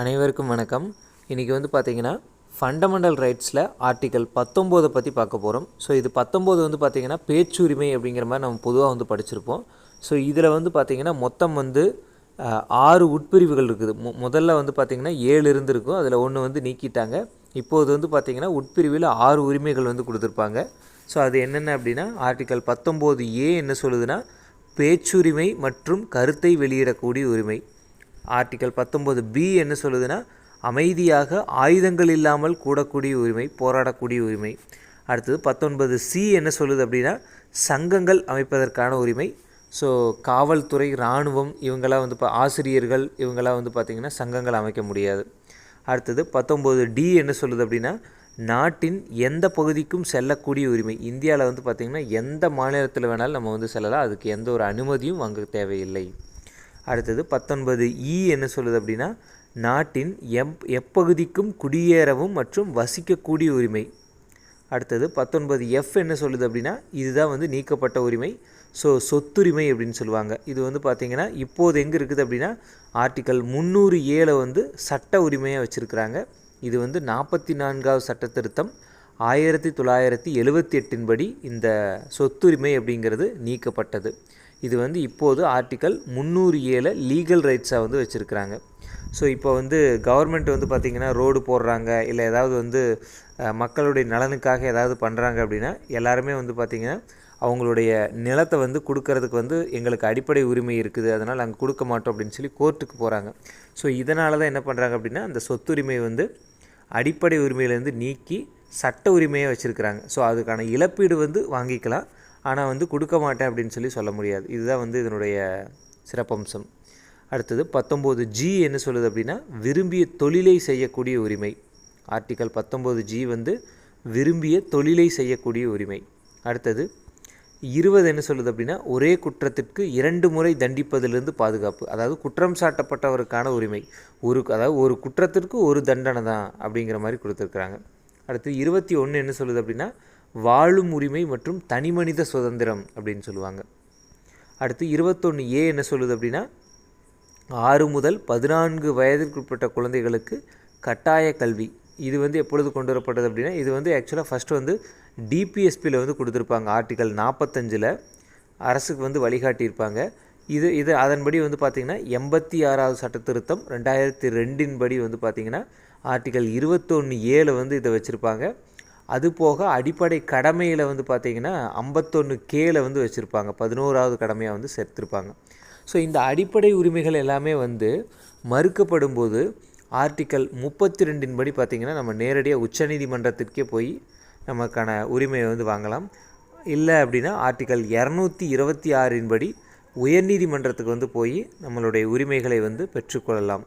அனைவருக்கும் வணக்கம். இன்றைக்கி வந்து பார்த்திங்கன்னா ஃபண்டமெண்டல் ரைட்ஸில் ஆர்டிக்கல் 19 பற்றி பார்க்க போகிறோம். ஸோ இது 19 வந்து பார்த்திங்கன்னா பேச்சுரிமை அப்படிங்கிற மாதிரி நம்ம பொதுவாக வந்து படிச்சிருப்போம். ஸோ இதில் வந்து பார்த்திங்கன்னா மொத்தம் வந்து 6 உட்பிரிவுகள் இருக்குது. முதல்ல வந்து பார்த்திங்கன்னா 7 இருந்திருக்கும், அதில் ஒன்று வந்து நீக்கிட்டாங்க. இப்போது வந்து பார்த்திங்கன்னா உட்பிரிவில் 6 உரிமைகள் வந்து கொடுத்துருப்பாங்க. ஸோ அது என்னென்ன அப்படின்னா, ஆர்டிக்கல் 19A என்ன சொல்லுதுன்னா, பேச்சுரிமை மற்றும் கருத்தை வெளியிடக்கூடிய உரிமை. ஆர்டிக்கல் 19B என்ன சொல்லுதுன்னா, அமைதியாக ஆயுதங்கள் இல்லாமல் கூடக்கூடிய உரிமை, போராடக்கூடிய உரிமை. அடுத்தது 19C என்ன சொல்லுது அப்படின்னா, சங்கங்கள் அமைப்பதற்கான உரிமை. ஸோ காவல்துறை, இராணுவம் இவங்களாம் வந்து ஆசிரியர்கள் இவங்களாம் வந்து பார்த்திங்கன்னா சங்கங்கள் அமைக்க முடியாது. அடுத்தது 19D என்ன சொல்லுது அப்படின்னா, நாட்டின் எந்த பகுதிக்கும் செல்லக்கூடிய உரிமை. இந்தியாவில் வந்து பார்த்திங்கன்னா எந்த மாநிலத்தில் வேணாலும் நம்ம வந்து செல்லலாம், அதுக்கு எந்த ஒரு அனுமதியும் அங்கே தேவையில்லை. அடுத்தது 19E என்ன சொல்லுது அப்படின்னா, நாட்டின் எப்பகுதிக்கும் குடியேறவும் மற்றும் வசிக்கக்கூடிய உரிமை. அடுத்தது 19F என்ன சொல்லுது அப்படின்னா, இதுதான் வந்து நீக்கப்பட்ட உரிமை. ஸோ சொத்துரிமை அப்படின்னு சொல்லுவாங்க. இது வந்து பார்த்திங்கன்னா இப்போது எங்கே இருக்குது அப்படின்னா, ஆர்டிக்கல் 307 வந்து சட்ட உரிமையாக வச்சுருக்கிறாங்க. இது வந்து 44வது சட்ட திருத்தம் 1978 படி இந்த சொத்துரிமை அப்படிங்கிறது நீக்கப்பட்டது. இது வந்து இப்போது ஆர்டிக்கல் 307 லீகல் ரைட்ஸாக வந்து வச்சுருக்கிறாங்க. ஸோ இப்போ வந்து கவர்மெண்ட் வந்து பார்த்திங்கன்னா ரோடு போடுறாங்க, இல்லை ஏதாவது வந்து மக்களுடைய நலனுக்காக ஏதாவது பண்ணுறாங்க அப்படின்னா, எல்லாருமே வந்து பார்த்திங்கன்னா அவங்களுடைய நிலத்தை வந்து கொடுக்கறதுக்கு வந்து எங்களுக்கு அடிப்படை உரிமை இருக்குது, அதனால் நாங்கள் கொடுக்க மாட்டோம் அப்படின்னு சொல்லி கோர்ட்டுக்கு போகிறாங்க. ஸோ இதனால தான் என்ன பண்ணுறாங்க அப்படின்னா, அந்த சொத்துரிமை வந்து அடிப்படை உரிமையிலேருந்து நீக்கி சட்ட உரிமையை வச்சுருக்கிறாங்க. ஸோ அதுக்கான இழப்பீடு வந்து வாங்கிக்கலாம், ஆனால் வந்து கொடுக்க மாட்டேன் அப்படின்னு சொல்லி சொல்ல முடியாது. இதுதான் வந்து இதனுடைய சிறப்பம்சம். அடுத்தது 19G என்ன சொல்லுது அப்படின்னா, விரும்பிய தொழிலை செய்யக்கூடிய உரிமை. ஆர்டிக்கல் 19G வந்து விரும்பிய தொழிலை செய்யக்கூடிய உரிமை. அடுத்தது 20 என்ன சொல்லுது அப்படின்னா, ஒரே குற்றத்திற்கு 2 முறை தண்டிப்பதிலிருந்து பாதுகாப்பு. அதாவது குற்றம் சாட்டப்பட்டவருக்கான உரிமை. அதாவது ஒரு குற்றத்திற்கு ஒரு தண்டனை தான் அப்படிங்கிற மாதிரி கொடுத்துருக்குறாங்க. அடுத்து 21 என்ன சொல்லுது அப்படின்னா, வாழும் உரிமை மற்றும் தனிமனித சுதந்திரம் அப்படின்னு சொல்லுவாங்க. அடுத்து 21A என்ன சொல்லுது அப்படின்னா, 6 முதல் 14 வயதிற்குட்பட்ட குழந்தைகளுக்கு கட்டாய கல்வி. இது வந்து எப்பொழுது கொண்டு வரப்பட்டது அப்படின்னா, இது வந்து ஆக்சுவலாக ஃபஸ்ட்டு வந்து டிபிஎஸ்பியில் வந்து கொடுத்துருப்பாங்க. ஆர்டிக்கல் 45 அரசுக்கு வந்து வழிகாட்டியிருப்பாங்க. இது அதன்படி வந்து பார்த்திங்கன்னா 86வது சட்ட திருத்தம் 2002 படி வந்து பார்த்திங்கன்னா ஆர்டிக்கல் 21A வந்து இதை வச்சுருப்பாங்க. அதுபோக அடிப்படை கடமையில் வந்து பார்த்திங்கன்னா 51K வந்து வச்சுருப்பாங்க, 11வது கடமையாக வந்து சேர்த்துருப்பாங்க. ஸோ இந்த அடிப்படை உரிமைகள் எல்லாமே வந்து மறுக்கப்படும் போது ஆர்டிக்கல் 32 படி பார்த்திங்கன்னா நம்ம நேரடியாக உச்சநீதிமன்றத்திற்கே போய் நமக்கான உரிமையை வந்து வாங்கலாம். இல்லை அப்படின்னா ஆர்டிக்கல் 226 படி உயர்நீதிமன்றத்துக்கு வந்து போய் நம்மளுடைய உரிமைகளை வந்து பெற்றுக்கொள்ளலாம்.